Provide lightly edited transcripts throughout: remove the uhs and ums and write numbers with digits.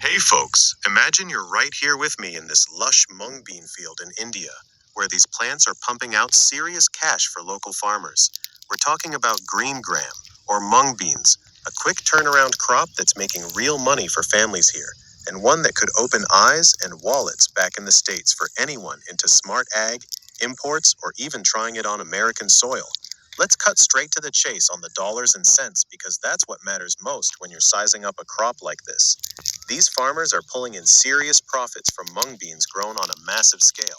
Hey folks, imagine you're right here with me in this lush mung bean field in India, where these plants are pumping out serious cash for local farmers. We're talking about green gram, or mung beans, a quick turnaround crop that's making real money for families here, and one that could open eyes and wallets back in the States for anyone into smart ag, imports, or even trying it on American soil. Let's cut straight to the chase on the dollars and cents because that's what matters most when you're sizing up a crop like this. These farmers are pulling in serious profits from mung beans grown on a massive scale.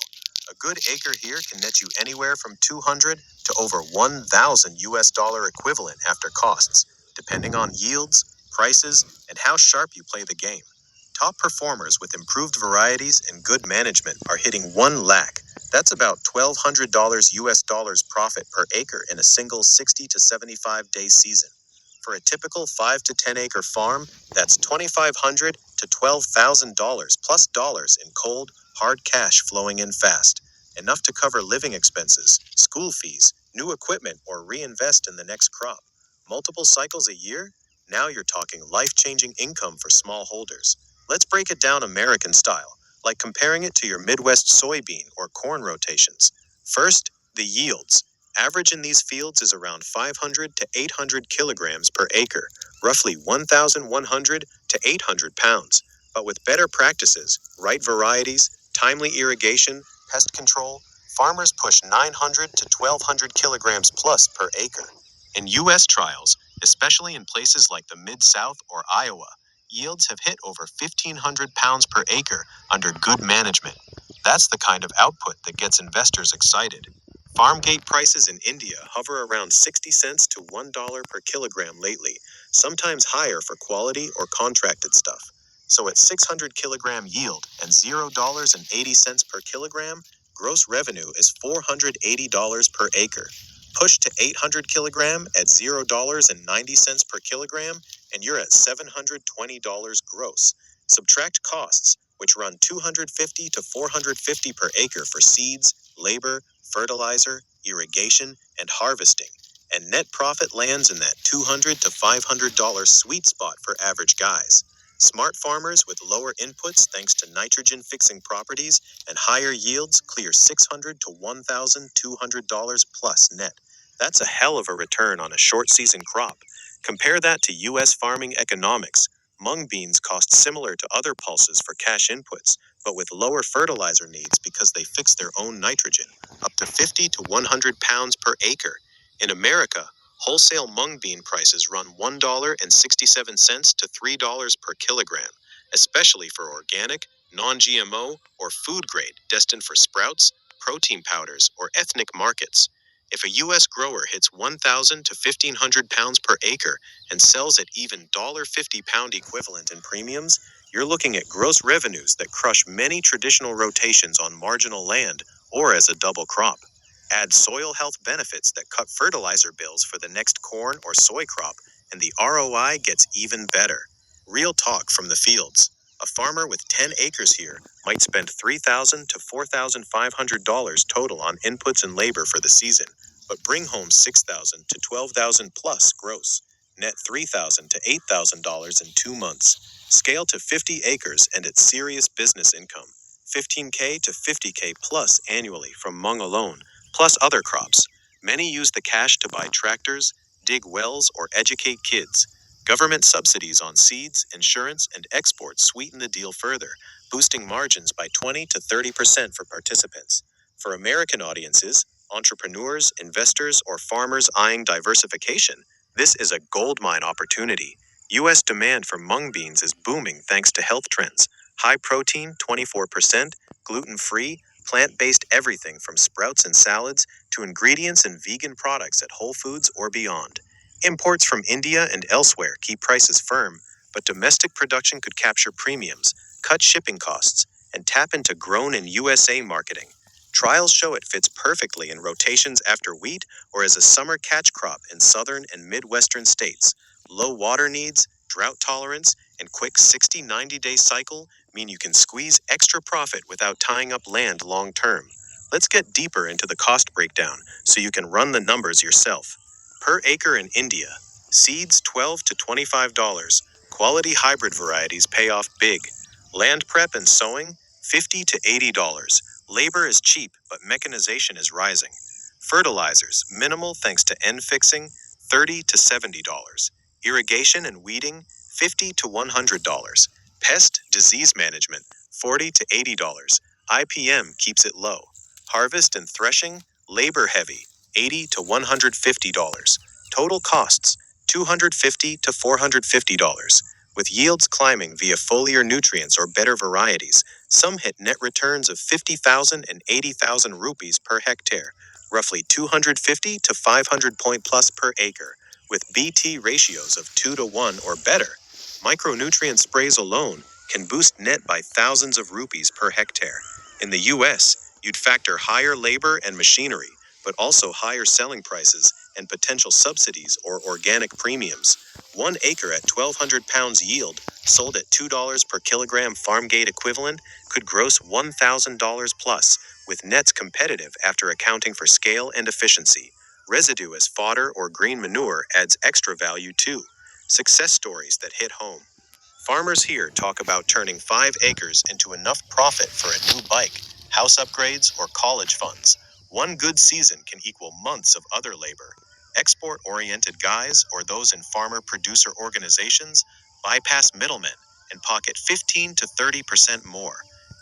A good acre here can net you anywhere from 200 to over 1,000 US dollar equivalent after costs, depending on yields, prices, and how sharp you play the game. Top performers with improved varieties and good management are hitting 1 lakh. That's about $1,200 US dollars profit per acre in a single 60 to 75 day season. For a typical 5 to 10 acre farm, that's $2,500 to $12,000 plus dollars in cold, hard cash flowing in fast, enough to cover living expenses, school fees, new equipment, or reinvest in the next crop. Multiple cycles a year? Now you're talking life-changing income for smallholders. Let's break it down American style, like comparing it to your Midwest soybean or corn rotations. First, the yields. Average in these fields is around 500 to 800 kilograms per acre, roughly 1,100 to 800 pounds. But with better practices, right varieties, timely irrigation, pest control, farmers push 900 to 1,200 kilograms plus per acre. In U.S. trials, especially in places like the Mid-South or Iowa, yields have hit over 1,500 pounds per acre under good management. That's the kind of output that gets investors excited. Farm gate prices in India hover around 60 cents to $1 per kilogram lately, sometimes higher for quality or contracted stuff. So at 600 kilogram yield and $0.80 per kilogram, gross revenue is $480 per acre. Push to 800 kilogram at $0.90 per kilogram, and you're at $720 gross. Subtract costs, which run $250 to $450 per acre for seeds, labor, fertilizer, irrigation, and harvesting, and net profit lands in that $200 to $500 sweet spot for average guys. Smart farmers with lower inputs thanks to nitrogen fixing properties and higher yields clear $600 to $1,200 plus net. That's a hell of a return on a short season crop. Compare that to US farming economics. Mung beans cost similar to other pulses for cash inputs, but with lower fertilizer needs because they fix their own nitrogen, up to 50 to 100 pounds per acre. In America, wholesale mung bean prices run $1.67 to $3 per kilogram, especially for organic, non-GMO, or food grade destined for sprouts, protein powders, or ethnic markets. If a U.S. grower hits 1,000 to 1,500 pounds per acre and sells at even $1.50 pound equivalent in premiums, you're looking at gross revenues that crush many traditional rotations on marginal land or as a double crop. Add soil health benefits that cut fertilizer bills for the next corn or soy crop, and the ROI gets even better. Real talk from the fields. A farmer with 10 acres here might spend $3,000 to $4,500 total on inputs and labor for the season, but bring home $6,000 to $12,000 plus gross. Net $3,000 to $8,000 in 2 months. Scale to 50 acres and it's serious business income. 15K to 50K plus annually from mung alone, plus other crops. Many use the cash to buy tractors, dig wells, or educate kids. Government subsidies on seeds, insurance, and exports sweeten the deal further, boosting margins by 20 to 30% for participants. For American audiences, entrepreneurs, investors, or farmers eyeing diversification, this is a goldmine opportunity. U.S. demand for mung beans is booming thanks to health trends. High protein, 24%, gluten-free, plant-based everything from sprouts and salads to ingredients and vegan products at Whole Foods or beyond. Imports from India and elsewhere keep prices firm, but domestic production could capture premiums, cut shipping costs, and tap into grown in USA marketing. Trials show it fits perfectly in rotations after wheat or as a summer catch crop in southern and midwestern states. Low water needs, drought tolerance, and quick 60-90 day cycle mean you can squeeze extra profit without tying up land long term. Let's get deeper into the cost breakdown so you can run the numbers yourself. Per acre in India, seeds $12 to $25. Quality hybrid varieties pay off big. Land prep and sowing, $50 to $80. Labor is cheap, but mechanization is rising. Fertilizers, minimal thanks to end fixing, $30 to $70. Irrigation and weeding, $50 to $100. Pest, disease management, $40 to $80. IPM keeps it low. Harvest and threshing, labor heavy, $80 to $150. Total costs, $250 to $450. With yields climbing via foliar nutrients or better varieties, some hit net returns of 50,000 and 80,000 rupees per hectare, roughly 250 to 500 point plus per acre, with BT ratios of 2 to 1 or better. Micronutrient sprays alone can boost net by thousands of rupees per hectare. In the US, you'd factor higher labor and machinery, but also higher selling prices and potential subsidies or organic premiums. 1 acre at 1,200 pounds yield, sold at $2 per kilogram farm gate equivalent, could gross $1,000 plus, with nets competitive after accounting for scale and efficiency. Residue as fodder or green manure adds extra value too. Success stories that hit home. Farmers here talk about turning 5 acres into enough profit for a new bike, house upgrades, or college funds. One good season can equal months of other labor. Export-oriented guys or those in farmer-producer organizations bypass middlemen and pocket 15 to 30% more.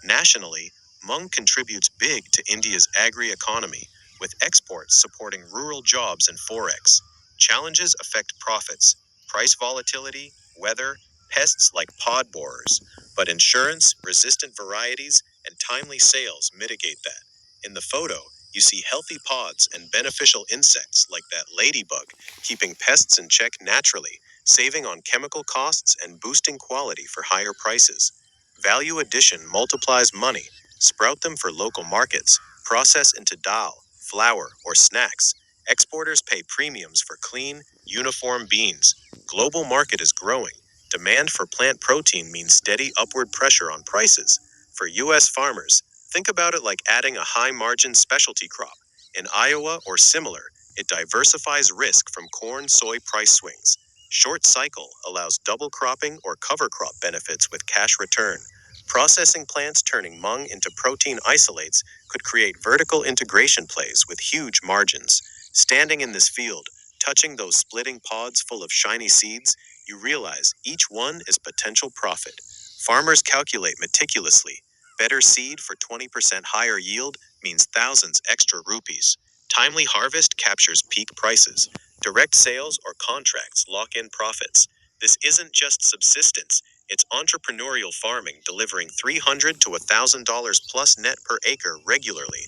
Nationally, Mung contributes big to India's agri-economy, with exports supporting rural jobs and forex. Challenges affect profits, price volatility, weather, pests like pod borers, but insurance, resistant varieties, and timely sales mitigate that. In the photo, you see healthy pods and beneficial insects like that ladybug, keeping pests in check naturally, saving on chemical costs and boosting quality for higher prices. Value addition multiplies money. Sprout them for local markets, process into dal, flour, or snacks. Exporters pay premiums for clean, uniform beans. Global market is growing. Demand for plant protein means steady upward pressure on prices. For U.S. farmers, think about it like adding a high-margin specialty crop. In Iowa or similar, it diversifies risk from corn-soy price swings. Short cycle allows double cropping or cover crop benefits with cash return. Processing plants turning mung into protein isolates could create vertical integration plays with huge margins. Standing in this field, touching those splitting pods full of shiny seeds, you realize each one is potential profit. Farmers calculate meticulously. Better seed for 20% higher yield means thousands extra rupees. Timely harvest captures peak prices. Direct sales or contracts lock in profits. This isn't just subsistence, it's entrepreneurial farming delivering $300 to $1,000 plus net per acre regularly.